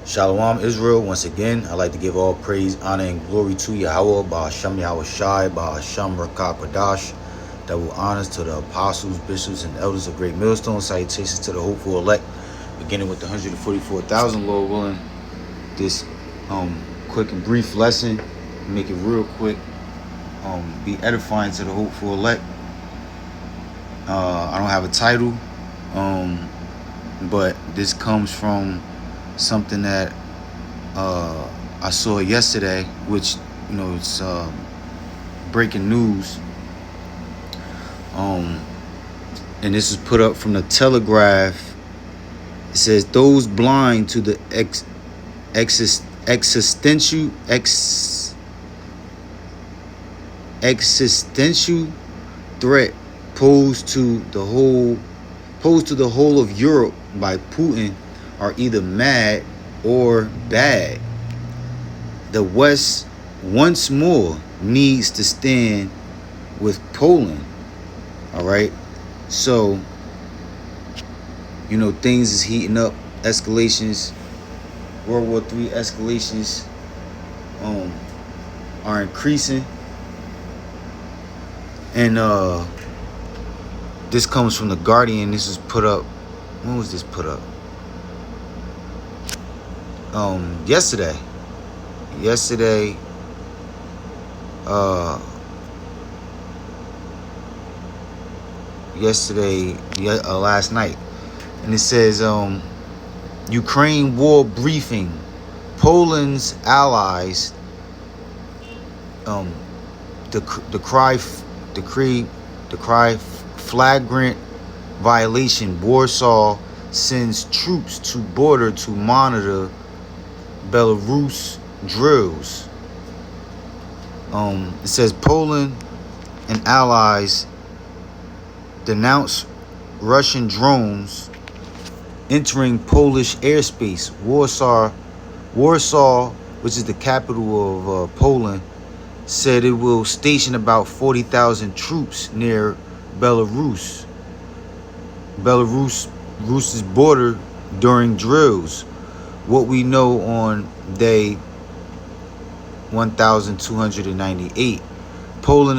Shalom Israel. Once again, I'd like to give all praise, honor, and glory to Yahweh, Ba'Hashem Yahweh Shai, Ba'Hashem Rakah Kodash. Double honors to the apostles, bishops, and elders of Great Millstone. Salutations to the hopeful elect, beginning with the 144,000, Lord willing. This quick and brief lesson, make it real quick, be edifying to the hopeful elect. I don't have a title, but this comes from something that I saw yesterday, which it's breaking news. And this is put up from the Telegraph. It says those blind to the existential threat posed to the whole of Europe by Putin are either mad or bad. The West once more needs to stand with Poland. All right. So, things is heating up. Escalations, World War III escalations are increasing. And this comes from The Guardian. This is put up. When was this put up? Yesterday, last night. And it says, Ukraine war briefing, Poland's allies, decry flagrant violation. Warsaw sends troops to border to monitor Belarus drills. It says Poland and allies denounce Russian drones entering Polish airspace. Warsaw, which is the capital of Poland, said it will station about 40,000 troops near Belarus's border during drills. What we know on day 1298, Poland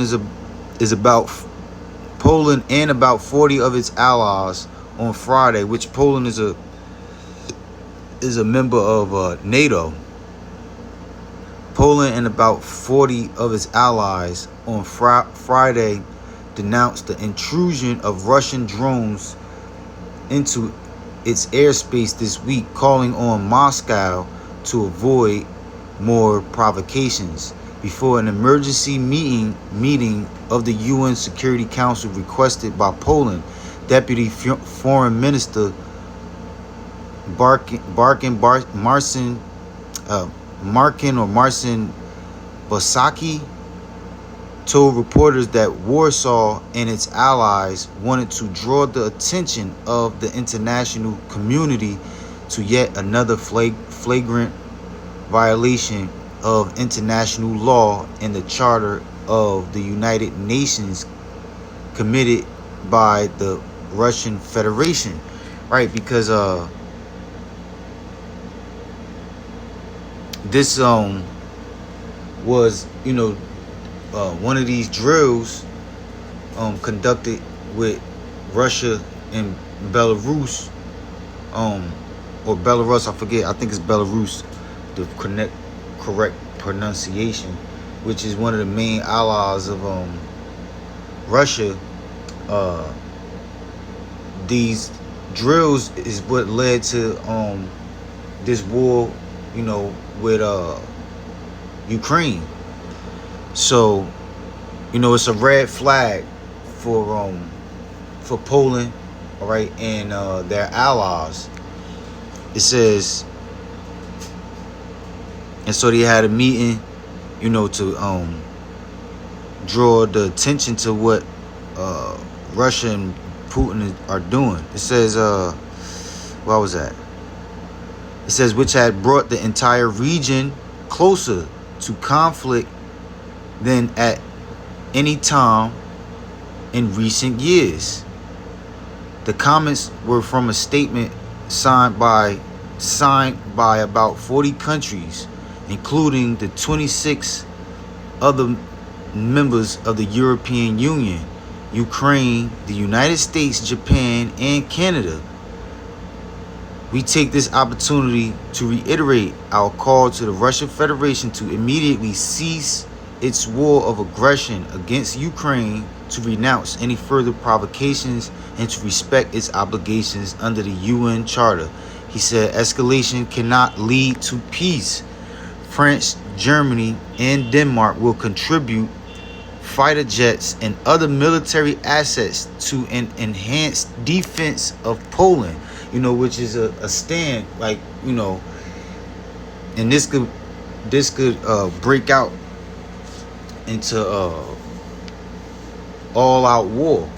and about 40 of its allies on Friday, which Poland is a member of NATO. Poland and about 40 of its allies on Friday denounced the intrusion of Russian drones into its airspace this week, calling on Moscow to avoid more provocations. Before an emergency meeting of the UN Security Council requested by Poland, Deputy Foreign Minister Marcin Bosacki told reporters that Warsaw and its allies wanted to draw the attention of the international community to yet another flagrant violation of international law and the Charter of the United Nations committed by the Russian Federation. Right, because this was one of these drills conducted with Russia and Belarus, or Belarus, I forget, I think it's Belarus, the correct pronunciation, which is one of the main allies of Russia. These drills is what led to this war, with Ukraine. So, it's a red flag for Poland, all right, and their allies. It says, and so they had a meeting, to draw the attention to what Russia and Putin are doing. It says, what was that? It says, which had brought the entire region closer to conflict than at any time in recent years. The comments were from a statement signed by signed by about 40 countries, including the 26 other members of the European Union, Ukraine, the United States, Japan, and Canada. We take this opportunity to reiterate our call to the Russian Federation to immediately cease its war of aggression against Ukraine, to renounce any further provocations, and to respect its obligations under the UN Charter. He said escalation cannot lead to peace. France, Germany, and Denmark will contribute fighter jets and other military assets to an enhanced defense of Poland, which is a stand, like, and this could break out into all-out war,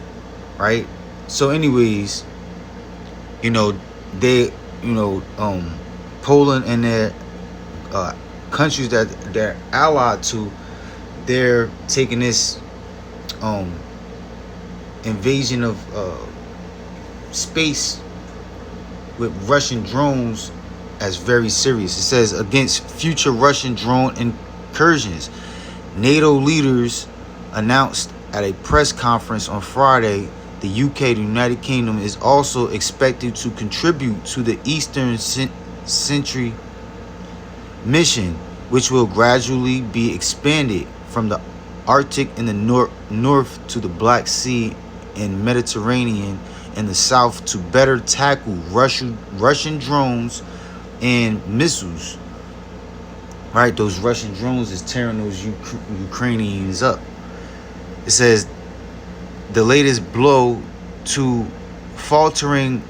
right? So anyways, they, Poland and their countries that they're allied to, they're taking this invasion of space with Russian drones as very serious. It says against future Russian drone incursions. NATO leaders announced at a press conference on Friday the UK, the United Kingdom, is also expected to contribute to the Eastern Sentry mission, which will gradually be expanded from the Arctic in the north to the Black Sea and Mediterranean in the south, to better tackle Russian drones and missiles. Right, those Russian drones is tearing those Ukrainians up. It says the latest blow to faltering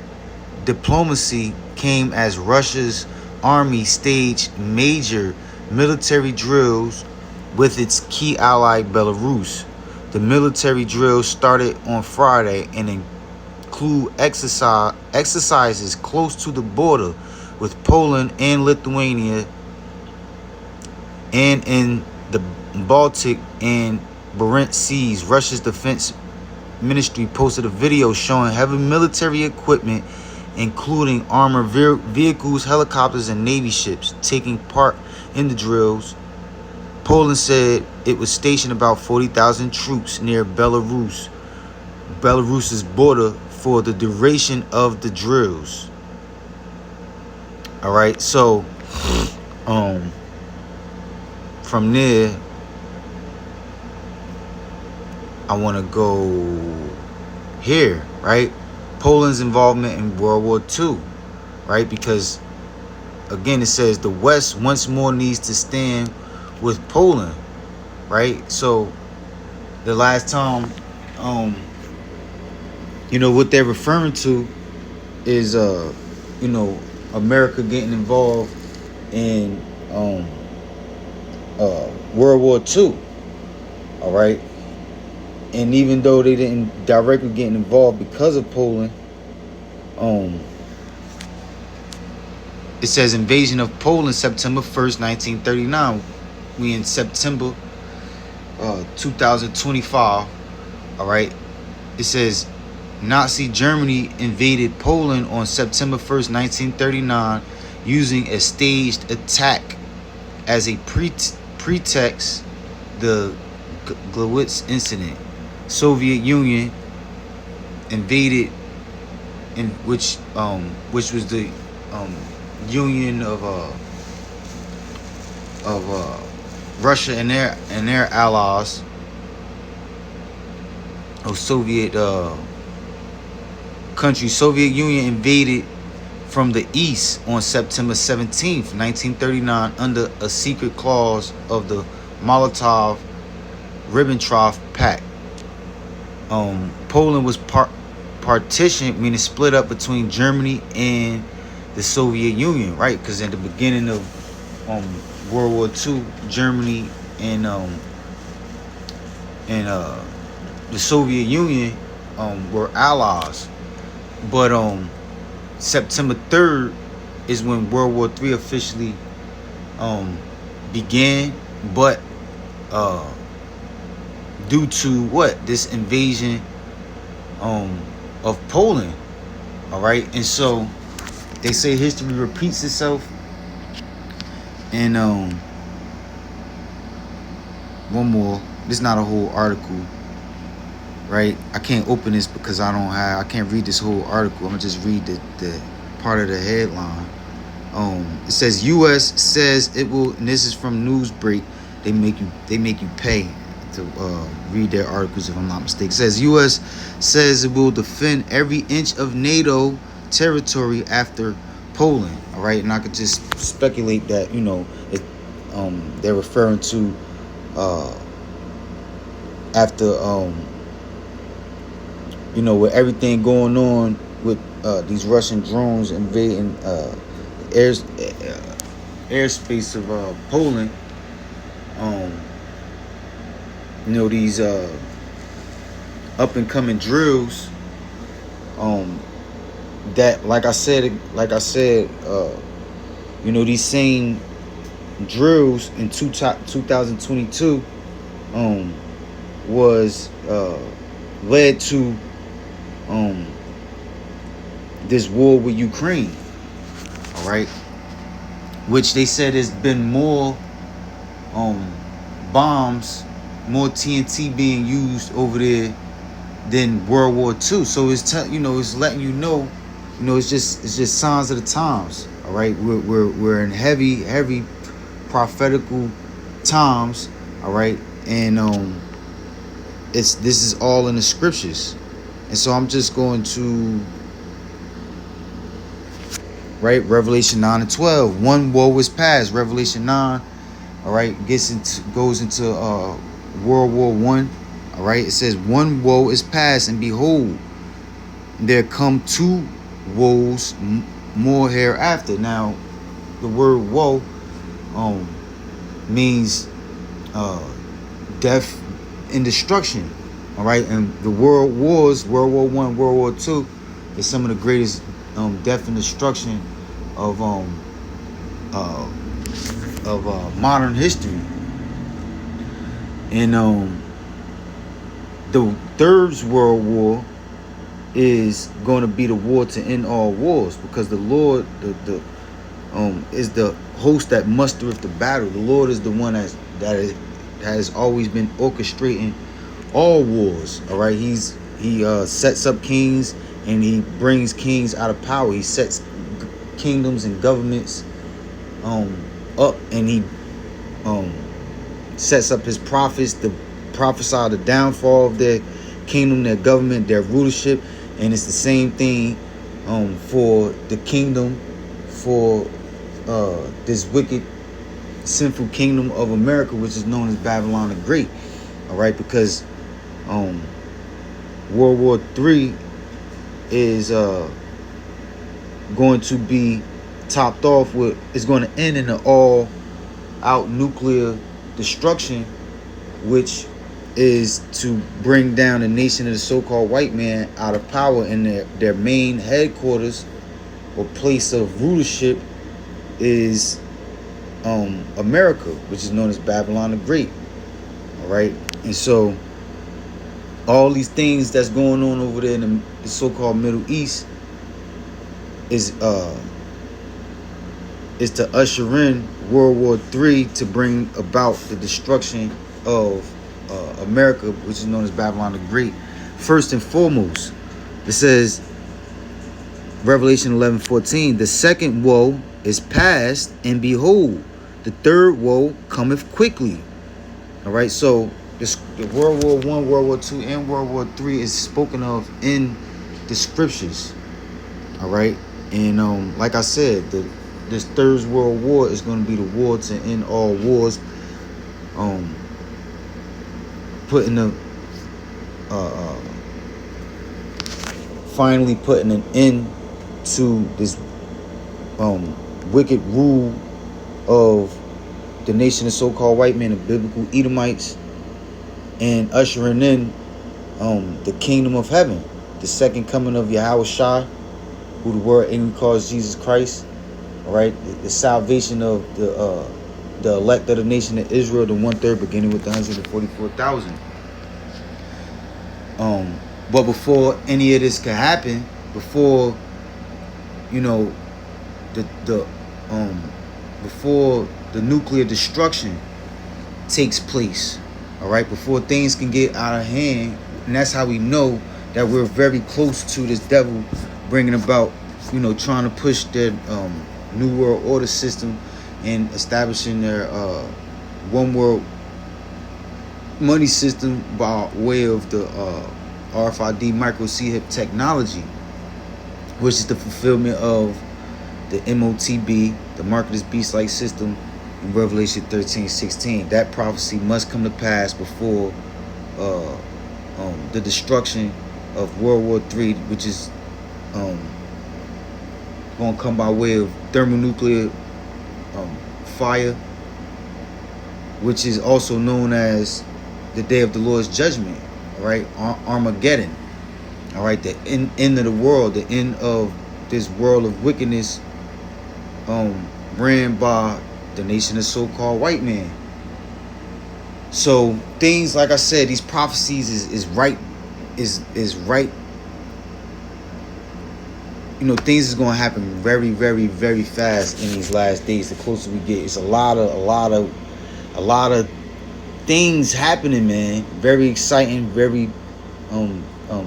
diplomacy came as Russia's army staged major military drills with its key ally Belarus. The military drills started on Friday and include exercises close to the border with Poland and Lithuania, and in the Baltic and Barents Seas. Russia's defense ministry posted a video showing heavy military equipment, including armored vehicles, helicopters, and Navy ships, taking part in the drills. Poland said it was stationed about 40,000 troops near Belarus's border for the duration of the drills. All right, so from there, I want to go here, right? Poland's involvement in World War II, right? Because, again, it says the West once more needs to stand with Poland, right? So the last time, what they're referring to is, America getting involved in World War II, all right? And even though they didn't directly get involved because of Poland, it says invasion of Poland September 1st, 1939. We in September 2025, all right? It says Nazi Germany invaded Poland on September 1st, 1939, using a staged attack as a pretext, the Glowitz incident. Soviet Union invaded, in which was the union of Russia and their allies of Soviet countries. Soviet Union invaded from the east on September 17th, 1939, under a secret clause of the Molotov-Ribbentrop Pact. Poland was partitioned, meaning split up between Germany and the Soviet Union, right? Because at the beginning of World War II, Germany and the Soviet Union were allies. But September 3rd is when World War III officially began. But due to this invasion of Poland, all right? And so They say history repeats itself. And one more. This is not a whole article, right? I can't open this because I can't read this whole article. I'm gonna just read the part of the headline. It says U.S. says it will, and this is from Newsbreak. They make you pay to read their articles if I'm not mistaken. It says U.S. says it will defend every inch of NATO territory after Poland. All right, and I could just speculate that they're referring to after with everything going on with these Russian drones invading airspace of Poland. These up and coming drills. That like I said, these same drills in 2022 was led to this war with Ukraine. All right, which they said has been more bombs, more TNT being used over there than World War II. So it's it's letting it's just signs of the times. All right, we're in heavy prophetical times. All right, and this is all in the scriptures, and so I'm just going to Revelation 9 and 12. One woe is past. Revelation 9, all right, goes into World War I. All right, it says one woe is past, and behold, there come two woes more hereafter. Now, the word woe means death and destruction. All right, and the world wars, World War I, World War II, is some of the greatest death and destruction of modern history. And the Third World War is going to be the war to end all wars, because the Lord is the host that mustereth the battle. The Lord is the one that has always been orchestrating all wars. All right, he sets up kings and he brings kings out of power. He sets kingdoms and governments up, and he sets up his prophets to prophesy the downfall of their kingdom, their government, their rulership. And it's the same thing for the kingdom, for this wicked, sinful kingdom of America, which is known as Babylon the Great. All right, because World War III is going to be topped off with, it's going to end in an all-out nuclear destruction, which is to bring down the nation of the so-called white man out of power, and their main headquarters or place of rulership is America, which is known as Babylon the Great. All right, and so all these things that's going on over there in the so-called Middle East is to usher in World War III, to bring about the destruction of America, which is known as Babylon the Great. First and foremost, it says, Revelation 11:14, the second woe is past, and behold, the third woe cometh quickly. All right, so the World War I, World War II, and World War III is spoken of in the scriptures. All right, and like I said, this Third World War is going to be the war to end all wars. Finally putting an end to this wicked rule of the nation of so-called white men, the biblical Edomites, and ushering in the kingdom of heaven, the second coming of Yahweh Shai, who the word English calls Jesus Christ. All right, the salvation of the elect of the nation of Israel, the 1/3, beginning with the 144,000. But before any of this can happen, before the before the nuclear destruction takes place. All right, before things can get out of hand, and that's how we know that we're very close to this devil bringing about, trying to push their new world order system and establishing their one world money system by way of the RFID micro chip technology, which is the fulfillment of the MOTB, the market is beast-like system, in Revelation 13:16. That prophecy must come to pass before the destruction of World War III, which is going to come by way of thermonuclear fire, which is also known as the day of the Lord's judgment, all right? Armageddon, all right? The end of the world, the end of this world of wickedness ran by the nation of so-called white man. So things, like I said, these prophecies is right. Things is going to happen very, very, very fast in these last days. The closer we get, it's a lot of things happening, man. Very exciting, very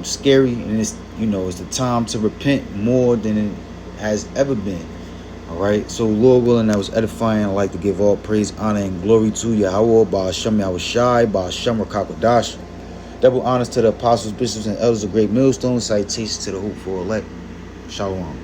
scary, and it's the time to repent more than it has ever been. All right, so Lord willing, that was edifying. I'd like to give all praise, honor, and glory to Yahweh, Ba'ashem Yahushai, Ba'ashem Rakakadash. Double honors to the apostles, bishops, and elders of Great Millstone. Citations to the hopeful elect. Shalom.